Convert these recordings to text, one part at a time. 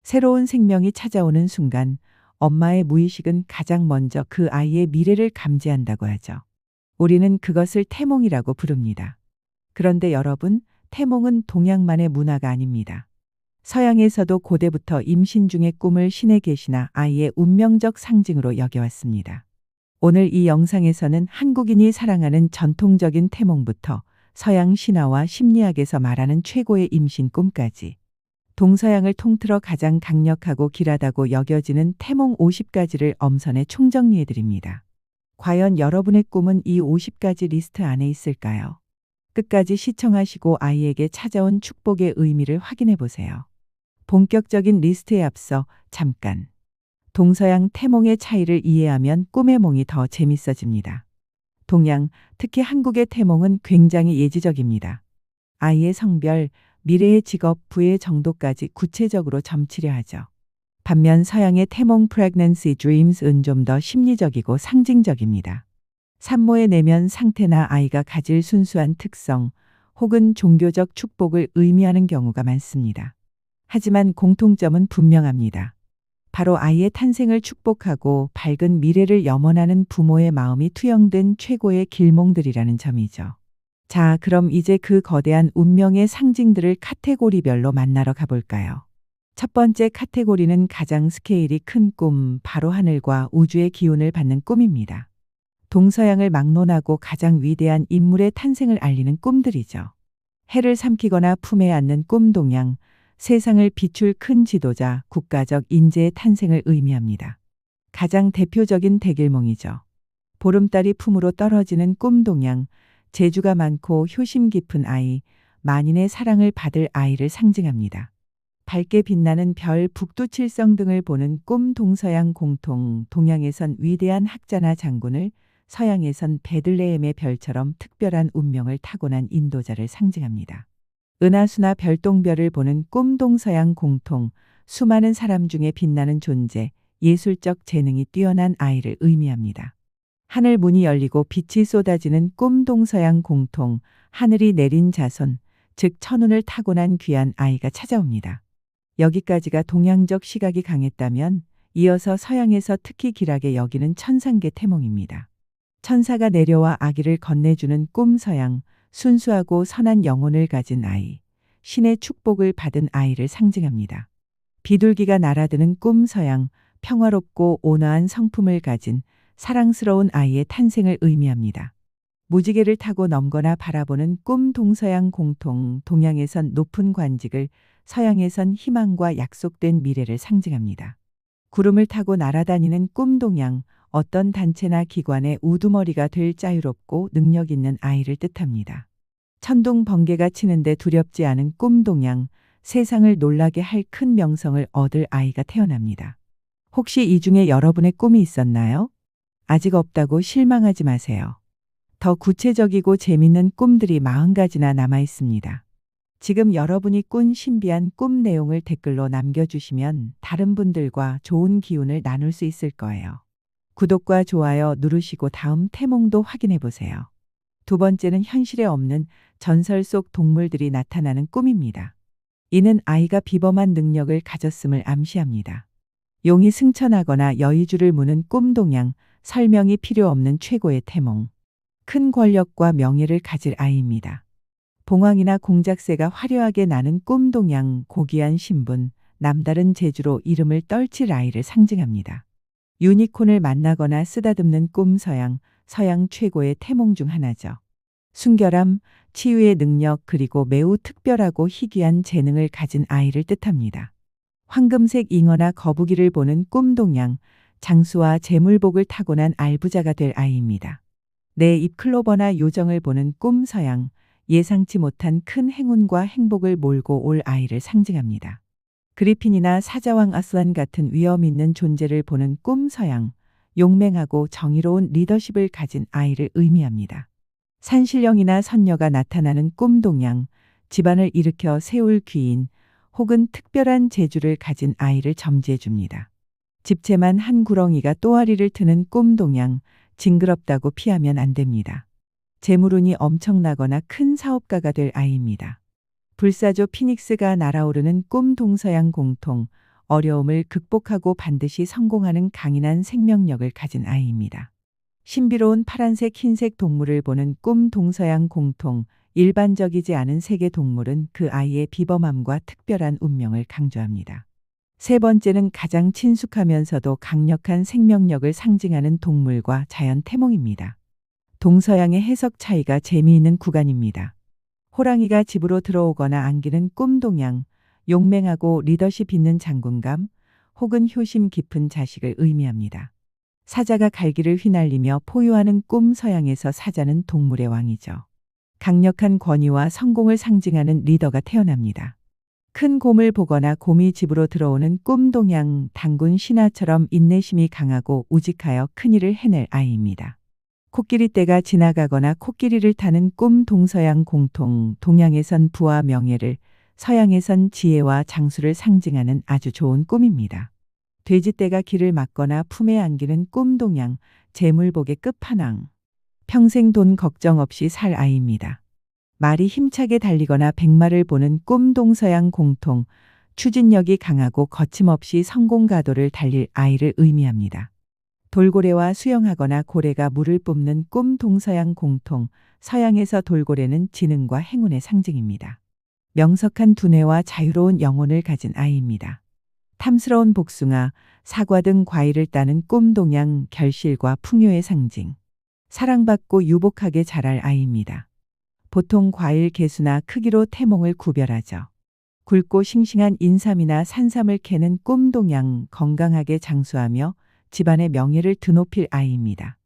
새로운 생명이 찾아오는 순간 엄마의 무의식은 가장 먼저 그 아이의 미래를 감지한다고 하죠. 우리는 그것을 태몽이라고 부릅니다. 그런데 여러분, 태몽은 동양만의 문화가 아닙니다. 서양에서도 고대부터 임신 중의 꿈을 신의 계시나 아이의 운명적 상징으로 여겨왔습니다. 오늘 이 영상에서는 한국인이 사랑하는 전통적인 태몽부터 서양 신화와 심리학에서 말하는 최고의 임신 꿈까지 동서양을 통틀어 가장 강력하고 길하다고 여겨지는 태몽 50가지를 엄선해 총정리해 드립니다. 과연 여러분의 꿈은 이 50가지 리스트 안에 있을까요? 끝까지 시청하시고 아이에게 찾아온 축복의 의미를 확인해 보세요. 본격적인 리스트에 앞서 잠깐 동서양 태몽의 차이를 이해하면 꿈의 몽이 더 재밌어집니다. 동양, 특히 한국의 태몽은 굉장히 예지적입니다. 아이의 성별, 미래의 직업, 부의 정도까지 구체적으로 점치려 하죠. 반면 서양의 태몽 Pregnancy Dreams은 좀 더 심리적이고 상징적입니다. 산모의 내면 상태나 아이가 가질 순수한 특성 혹은 종교적 축복을 의미하는 경우가 많습니다. 하지만 공통점은 분명합니다. 바로 아이의 탄생을 축복하고 밝은 미래를 염원하는 부모의 마음이 투영된 최고의 길몽들이라는 점이죠. 자, 그럼 이제 그 거대한 운명의 상징들을 카테고리별로 만나러 가볼까요? 첫 번째 카테고리는 가장 스케일이 큰 꿈, 바로 하늘과 우주의 기운을 받는 꿈입니다. 동서양을 막론하고 가장 위대한 인물의 탄생을 알리는 꿈들이죠. 해를 삼키거나 품에 안는 꿈 동양, 세상을 비출 큰 지도자, 국가적 인재의 탄생을 의미합니다. 가장 대표적인 대길몽이죠. 보름달이 품으로 떨어지는 꿈 동양, 재주가 많고 효심 깊은 아이, 만인의 사랑을 받을 아이를 상징합니다. 밝게 빛나는 별, 북두칠성 등을 보는 꿈 동서양 공통, 동양에선 위대한 학자나 장군을, 서양에선 베들레헴의 별처럼 특별한 운명을 타고난 인도자를 상징합니다. 은하수나 별똥별을 보는 꿈 동서양 공통, 수많은 사람 중에 빛나는 존재, 예술적 재능이 뛰어난 아이를 의미합니다. 하늘 문이 열리고 빛이 쏟아지는 꿈 동서양 공통, 하늘이 내린 자손, 즉 천운을 타고난 귀한 아이가 찾아옵니다. 여기까지가 동양적 시각이 강했다면 이어서 서양에서 특히 길하게 여기는 천상계 태몽입니다. 천사가 내려와 아기를 건네주는 꿈 서양, 순수하고 선한 영혼을 가진 아이, 신의 축복을 받은 아이를 상징합니다. 비둘기가 날아드는 꿈 서양, 평화롭고 온화한 성품을 가진 사랑스러운 아이의 탄생을 의미합니다. 무지개를 타고 넘거나 바라보는 꿈 동서양 공통, 동양에선 높은 관직을, 서양에선 희망과 약속된 미래를 상징합니다. 구름을 타고 날아다니는 꿈 동양, 어떤 단체나 기관의 우두머리가 될 자유롭고 능력 있는 아이를 뜻합니다. 천둥 번개가 치는데 두렵지 않은 꿈 동양, 세상을 놀라게 할 큰 명성을 얻을 아이가 태어납니다. 혹시 이 중에 여러분의 꿈이 있었나요? 아직 없다고 실망하지 마세요. 더 구체적이고 재밌는 꿈들이 40가지나 남아 있습니다. 지금 여러분이 꾼 신비한 꿈 내용을 댓글로 남겨주시면 다른 분들과 좋은 기운을 나눌 수 있을 거예요. 구독과 좋아요 누르시고 다음 태몽도 확인해 보세요. 두 번째는 현실에 없는 전설 속 동물들이 나타나는 꿈입니다. 이는 아이가 비범한 능력을 가졌음을 암시합니다. 용이 승천하거나 여의주를 무는 꿈 동양, 설명이 필요 없는 최고의 태몽. 큰 권력과 명예를 가질 아이입니다. 봉황이나 공작새가 화려하게 나는 꿈 동양, 고귀한 신분, 남다른 재주로 이름을 떨칠 아이를 상징합니다. 유니콘을 만나거나 쓰다듬는 꿈 서양, 서양 최고의 태몽 중 하나죠. 순결함, 치유의 능력 그리고 매우 특별하고 희귀한 재능을 가진 아이를 뜻합니다. 황금색 잉어나 거북이를 보는 꿈 동양, 장수와 재물복을 타고난 알부자가 될 아이입니다. 내 잎 클로버나 요정을 보는 꿈 서양, 예상치 못한 큰 행운과 행복을 몰고 올 아이를 상징합니다. 그리핀이나 사자왕 아슬란 같은 위험 있는 존재를 보는 꿈 서양, 용맹하고 정의로운 리더십을 가진 아이를 의미합니다. 산신령이나 선녀가 나타나는 꿈 동양, 집안을 일으켜 세울 귀인 혹은 특별한 재주를 가진 아이를 점지해 줍니다. 집채만 한 구렁이가 또아리를 트는 꿈 동양, 징그럽다고 피하면 안 됩니다. 재물운이 엄청나거나 큰 사업가가 될 아이입니다. 불사조 피닉스가 날아오르는 꿈 동서양 공통, 어려움을 극복하고 반드시 성공하는 강인한 생명력을 가진 아이입니다. 신비로운 파란색 흰색 동물을 보는 꿈 동서양 공통. 일반적이지 않은 세계 동물은 그 아이의 비범함과 특별한 운명을 강조합니다. 세 번째는 가장 친숙하면서도 강력한 생명력을 상징하는 동물과 자연 태몽입니다. 동서양의 해석 차이가 재미있는 구간입니다. 호랑이가 집으로 들어오거나 안기는 꿈 동양, 용맹하고 리더십 있는 장군감, 혹은 효심 깊은 자식을 의미합니다. 사자가 갈기를 휘날리며 포효하는 꿈 서양에서 사자는 동물의 왕이죠. 강력한 권위와 성공을 상징하는 리더가 태어납니다. 큰 곰을 보거나 곰이 집으로 들어오는 꿈 동양, 단군 신하처럼 인내심이 강하고 우직하여 큰일을 해낼 아이입니다. 코끼리 떼가 지나가거나 코끼리를 타는 꿈 동서양 공통. 동양에선 부와 명예를, 서양에선 지혜와 장수를 상징하는 아주 좋은 꿈입니다. 돼지떼가 길을 막거나 품에 안기는 꿈 동양, 재물복의 끝판왕. 평생 돈 걱정 없이 살 아이입니다. 말이 힘차게 달리거나 백마를 보는 꿈 동서양 공통. 추진력이 강하고 거침없이 성공가도를 달릴 아이를 의미합니다. 돌고래와 수영하거나 고래가 물을 뿜는 꿈 동서양 공통. 서양에서 돌고래는 지능과 행운의 상징입니다. 명석한 두뇌와 자유로운 영혼을 가진 아이입니다. 탐스러운 복숭아, 사과 등 과일을 따는 꿈 동양, 결실과 풍요의 상징. 사랑받고 유복하게 자랄 아이입니다. 보통 과일 개수나 크기로 태몽을 구별하죠. 굵고 싱싱한 인삼이나 산삼을 캐는 꿈 동양, 건강하게 장수하며 집안의 명예를 드높일 아이입니다.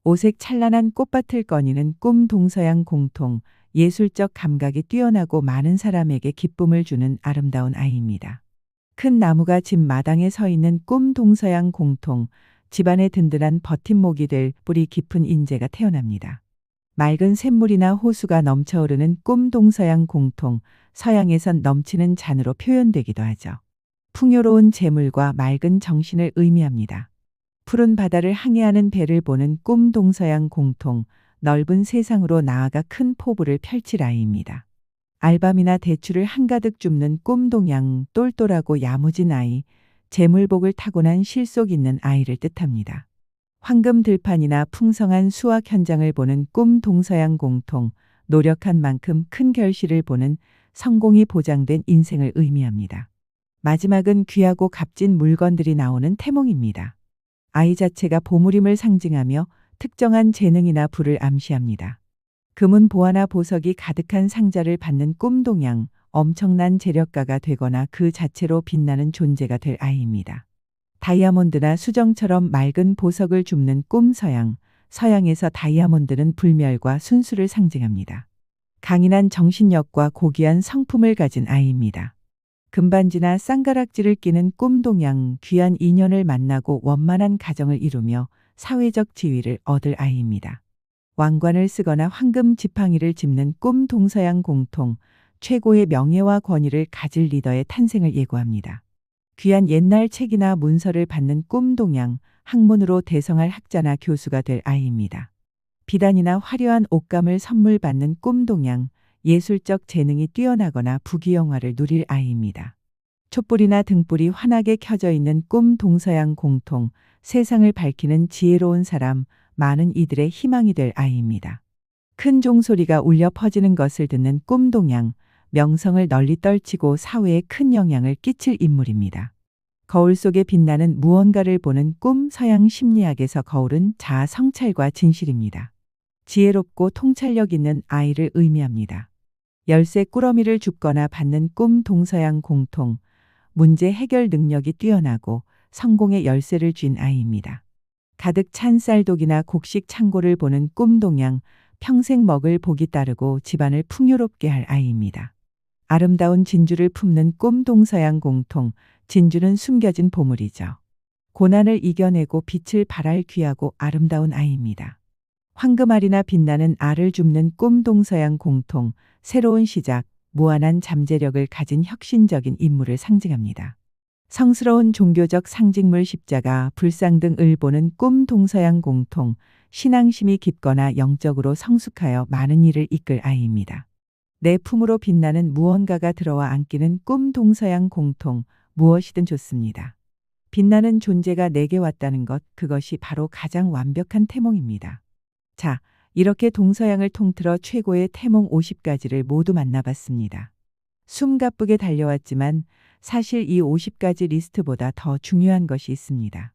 오색 찬란한 꽃밭을 거니는 꿈 동서양 공통. 예술적 감각이 뛰어나고 많은 사람에게 기쁨을 주는 아름다운 아이입니다. 큰 나무가 집 마당에 서 있는 꿈 동서양 공통. 집안의 든든한 버팀목이 될 뿌리 깊은 인재가 태어납니다. 맑은 샘물이나 호수가 넘쳐흐르는 꿈 동서양 공통. 서양에선 넘치는 잔으로 표현되기도 하죠. 풍요로운 재물과 맑은 정신을 의미합니다. 푸른 바다를 항해하는 배를 보는 꿈 동서양 공통. 넓은 세상으로 나아가 큰 포부를 펼칠 아이입니다. 알밤이나 대추를 한가득 줍는 꿈 동양, 똘똘하고 야무진 아이, 재물복을 타고난 실속 있는 아이를 뜻합니다. 황금 들판이나 풍성한 수확 현장을 보는 꿈 동서양 공통. 노력한 만큼 큰 결실을 보는 성공이 보장된 인생을 의미합니다. 마지막은 귀하고 값진 물건들이 나오는 태몽입니다. 아이 자체가 보물임을 상징하며 특정한 재능이나 부를 암시합니다. 금은 보화나 보석이 가득한 상자를 받는 꿈 동양, 엄청난 재력가가 되거나 그 자체로 빛나는 존재가 될 아이입니다. 다이아몬드나 수정처럼 맑은 보석을 줍는 꿈 서양, 서양에서 다이아몬드는 불멸과 순수를 상징합니다. 강인한 정신력과 고귀한 성품을 가진 아이입니다. 금반지나 쌍가락지를 끼는 꿈 동양, 귀한 인연을 만나고 원만한 가정을 이루며 사회적 지위를 얻을 아이입니다. 왕관을 쓰거나 황금 지팡이를 짚는 꿈 동서양 공통. 최고의 명예와 권위를 가질 리더의 탄생을 예고합니다. 귀한 옛날 책이나 문서를 받는 꿈 동양, 학문으로 대성할 학자나 교수가 될 아이입니다. 비단이나 화려한 옷감을 선물 받는 꿈 동양, 예술적 재능이 뛰어나거나 부귀영화를 누릴 아이입니다. 촛불이나 등불이 환하게 켜져 있는 꿈 동서양 공통. 세상을 밝히는 지혜로운 사람, 많은 이들의 희망이 될 아이입니다. 큰 종소리가 울려 퍼지는 것을 듣는 꿈 동양, 명성을 널리 떨치고 사회에 큰 영향을 끼칠 인물입니다. 거울 속에 빛나는 무언가를 보는 꿈 서양 심리학에서 거울은 자아 성찰과 진실입니다. 지혜롭고 통찰력 있는 아이를 의미합니다. 열쇠 꾸러미를 줍거나 받는 꿈 동서양 공통. 문제 해결 능력이 뛰어나고 성공의 열쇠를 쥔 아이입니다. 가득 찬 쌀독이나 곡식 창고를 보는 꿈 동양, 평생 먹을 복이 따르고 집안을 풍요롭게 할 아이입니다. 아름다운 진주를 품는 꿈 동서양 공통. 진주는 숨겨진 보물이죠. 고난을 이겨내고 빛을 발할 귀하고 아름다운 아이입니다. 황금알이나 빛나는 알을 줍는 꿈 동서양 공통. 새로운 시작, 무한한 잠재력을 가진 혁신적인 인물을 상징합니다. 성스러운 종교적 상징물 십자가, 불상 등을 보는 꿈 동서양 공통. 신앙심이 깊거나 영적으로 성숙하여 많은 일을 이끌 아이입니다. 내 품으로 빛나는 무언가가 들어와 안기는 꿈 동서양 공통. 무엇이든 좋습니다. 빛나는 존재가 내게 왔다는 것, 그것이 바로 가장 완벽한 태몽입니다. 자, 이렇게 동서양을 통틀어 최고의 태몽 50가지를 모두 만나봤습니다. 숨가쁘게 달려왔지만 사실 이 50가지 리스트보다 더 중요한 것이 있습니다.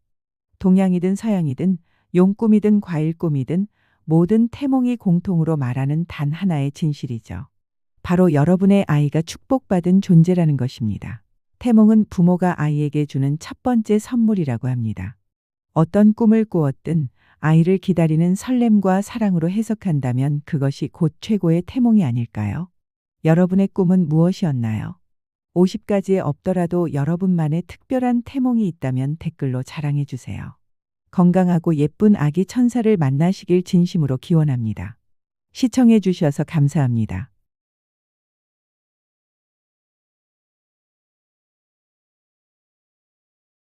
동양이든 서양이든 용꿈이든 과일꿈이든 모든 태몽이 공통으로 말하는 단 하나의 진실이죠. 바로 여러분의 아이가 축복받은 존재라는 것입니다. 태몽은 부모가 아이에게 주는 첫 번째 선물이라고 합니다. 어떤 꿈을 꾸었든 아이를 기다리는 설렘과 사랑으로 해석한다면 그것이 곧 최고의 태몽이 아닐까요? 여러분의 꿈은 무엇이었나요? 50가지에 없더라도 여러분만의 특별한 태몽이 있다면 댓글로 자랑해 주세요. 건강하고 예쁜 아기 천사를 만나시길 진심으로 기원합니다. 시청해 주셔서 감사합니다.